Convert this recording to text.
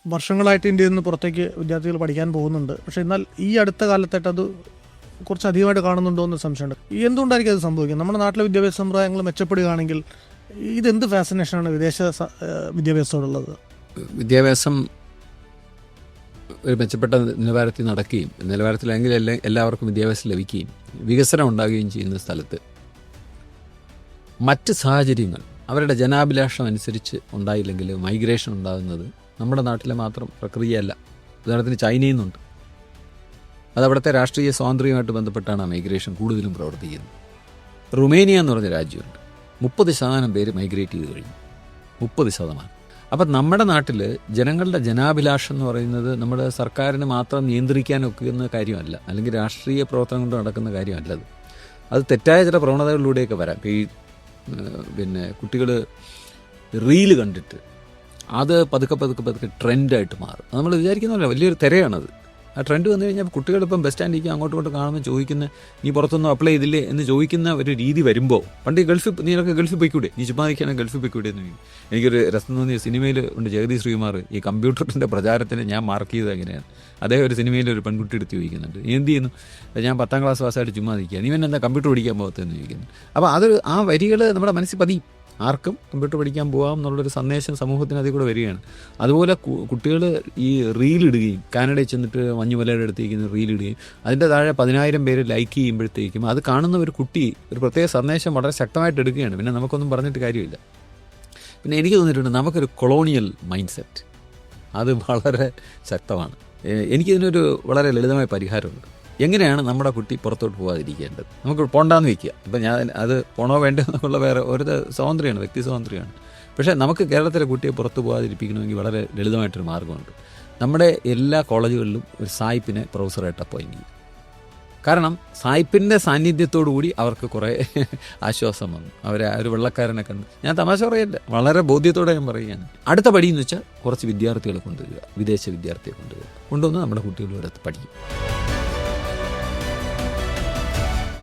വർഷങ്ങളായിട്ട് ഇന്ത്യയിൽ നിന്ന് പുറത്തേക്ക് വിദ്യാർത്ഥികൾ പഠിക്കാൻ പോകുന്നുണ്ട്. പക്ഷേ എന്നാൽ ഈ അടുത്ത കാലത്തായിട്ട് അത് കുറച്ച് അധികമായിട്ട് കാണുന്നുണ്ടോ എന്ന് സംശയമുണ്ട്. എന്തുകൊണ്ടായിരിക്കും അത് സംഭവിക്കുന്നത്? നമ്മുടെ നാട്ടിലെ വിദ്യാഭ്യാസ സമ്പ്രദായങ്ങൾ മെച്ചപ്പെടുകയാണെങ്കിൽ ഇതെന്ത് ഫാസിനേഷനാണ് വിദേശ വിദ്യാഭ്യാസത്തോടുള്ളത്? വിദ്യാഭ്യാസം ഒരു മെച്ചപ്പെട്ട നിലവാരത്തിൽ നടക്കുകയും നിലവാരത്തിലെങ്കിൽ എല്ലാവർക്കും വിദ്യാഭ്യാസം ലഭിക്കുകയും വികസനം ഉണ്ടാകുകയും ചെയ്യുന്ന സ്ഥലത്ത് മറ്റ് സാഹചര്യങ്ങൾ അവരുടെ ജനാഭിലാഷം അനുസരിച്ച് ഉണ്ടായില്ലെങ്കിൽ മൈഗ്രേഷൻ ഉണ്ടാകുന്നത് നമ്മുടെ നാട്ടിലെ മാത്രം പ്രക്രിയയല്ല. ഉദാഹരണത്തിന് ചൈനയിൽ നിന്നുണ്ട്. അത് അവിടുത്തെ രാഷ്ട്രീയ സ്വാതന്ത്ര്യവുമായിട്ട് ബന്ധപ്പെട്ടാണ് മൈഗ്രേഷൻ കൂടുതലും പ്രവർത്തിക്കുന്നത്. റുമേനിയ എന്ന് പറഞ്ഞ രാജ്യമുണ്ട്. 30% പേര് മൈഗ്രേറ്റ് ചെയ്ത് കഴിഞ്ഞു. 30%. അപ്പം നമ്മുടെ നാട്ടിൽ ജനങ്ങളുടെ ജനാഭിലാഷം എന്ന് പറയുന്നത് നമ്മുടെ സർക്കാരിന് മാത്രം നിയന്ത്രിക്കാനൊക്കുന്ന കാര്യമല്ല, അല്ലെങ്കിൽ രാഷ്ട്രീയ പ്രവർത്തനം കൊണ്ട് നടക്കുന്ന കാര്യമല്ല. അത് തെറ്റായ ചില പ്രവണതകളിലൂടെയൊക്കെ വരാം. പിന്നെ കുട്ടികൾ റീല് കണ്ടിട്ട് അത് പതുക്കെ ട്രെൻഡായിട്ട് മാറും. നമ്മൾ വിചാരിക്കുന്നതല്ല, വലിയൊരു തിരയാണത്. ആ ട്രെൻഡ് വന്നു കഴിഞ്ഞാൽ കുട്ടികളിപ്പം ബസ് സ്റ്റാൻഡിലേക്ക് അങ്ങോട്ടും ഇങ്ങോട്ടും കാണുമ്പോൾ ചോദിക്കുന്ന, നീ പുറത്തൊന്നും അപ്ലൈ ചെയ്തില്ലേ എന്ന് ചോദിക്കുന്ന ഒരു രീതി വരുമ്പോൾ, പണ്ട് നീയൊക്കെ ഗൾഫിൽ പോയിക്കൂടെ, നീ ചുമ്മാതിരിക്കുകയാണെങ്കിൽ ഗൾഫിൽ പോയിക്കൂടെ എന്ന് ചോദിക്കും. എനിക്കൊരു രസം തോന്നിയ സിനിമയിൽ ഉണ്ട്, ജഗതി ശ്രീകുമാർ ഈ കമ്പ്യൂട്ടറിൻ്റെ പ്രചാരത്തിന് ഞാൻ മാർക്ക് ചെയ്തത് എങ്ങനെയാണ്. അദ്ദേഹം ഒരു സിനിമയിൽ ഒരു പെൺകുട്ടി എടുത്ത് ചോദിക്കുന്നുണ്ട്, നീ എന്ത് ചെയ്യുന്നു? ഞാൻ 10ാം ക്ലാസ് പാസ്സായിട്ട് ചുമ്മാ നിൽക്കുക, നീ എന്താ കമ്പ്യൂട്ടർ പഠിക്കാൻ പോകത്തെന്ന് ചോദിക്കുന്നു. അപ്പോൾ ആ വരികൾ നമ്മുടെ മനസ്സിൽ പതിയും. ആർക്കും കമ്പ്യൂട്ടർ പഠിക്കാൻ പോകാം എന്നുള്ളൊരു സന്ദേശം സമൂഹത്തിന് അതിൽ കൂടെ വരികയാണ്. അതുപോലെ കുട്ടികൾ ഈ റീലിടുകയും, കാനഡയിൽ ചെന്നിട്ട് മഞ്ഞുമലയുടെ അടുത്തേക്ക് റീലിടുകയും അതിൻ്റെ താഴെ 10,000 പേര് ലൈക്ക് ചെയ്യുമ്പോഴത്തേക്കും അത് കാണുന്ന ഒരു കുട്ടി ഒരു പ്രത്യേക സന്ദേശം വളരെ ശക്തമായിട്ട് എടുക്കുകയാണ്. പിന്നെ നമുക്കൊന്നും പറഞ്ഞിട്ട് കാര്യമില്ല. പിന്നെ എനിക്ക് തോന്നിയിട്ടുണ്ട് നമുക്കൊരു കൊളോണിയൽ മൈൻഡ് സെറ്റ് അത് വളരെ ശക്തമാണ്. എനിക്കിതിനൊരു വളരെ ലളിതമായ പരിഹാരമുണ്ട്. എങ്ങനെയാണ് നമ്മുടെ കുട്ടി പുറത്തോട്ട് പോകാതിരിക്കേണ്ടത്? നമുക്ക് പോണ്ടാന്ന് വയ്ക്കുക. ഇപ്പം ഞാൻ അത് പോണോ വേണ്ടോ എന്നുള്ള വേറെ ഒരു സ്വാതന്ത്ര്യമാണ്, വ്യക്തി സ്വാതന്ത്ര്യമാണ്. പക്ഷേ നമുക്ക് കേരളത്തിലെ കുട്ടിയെ പുറത്ത് പോകാതിരിപ്പിക്കണമെങ്കിൽ വളരെ ലളിതമായിട്ടൊരു മാർഗ്ഗമുണ്ട്. നമ്മുടെ എല്ലാ കോളേജുകളിലും ഒരു സായിപ്പിനെ പ്രൊഫസറായിട്ട് അപ്പോയിൻ്റ് ചെയ്യും. കാരണം സായിപ്പിൻ്റെ സാന്നിധ്യത്തോടു കൂടി അവർക്ക് കുറേ ആശ്വാസം വന്നു. അവരെ ഒരു വെള്ളക്കാരനെ കണ്ട്, ഞാൻ തമാശ പറയല്ല, വളരെ ബോധ്യത്തോടെ ഞാൻ പറയുകയാണ്. അടുത്ത പടിയെന്ന് വെച്ചാൽ കുറച്ച് വിദ്യാർത്ഥികളെ കൊണ്ടുവരിക, വിദേശ വിദ്യാർത്ഥിയെ കൊണ്ടുവന്ന് നമ്മുടെ കുട്ടികൾ ഇവിടെ പഠിക്കും.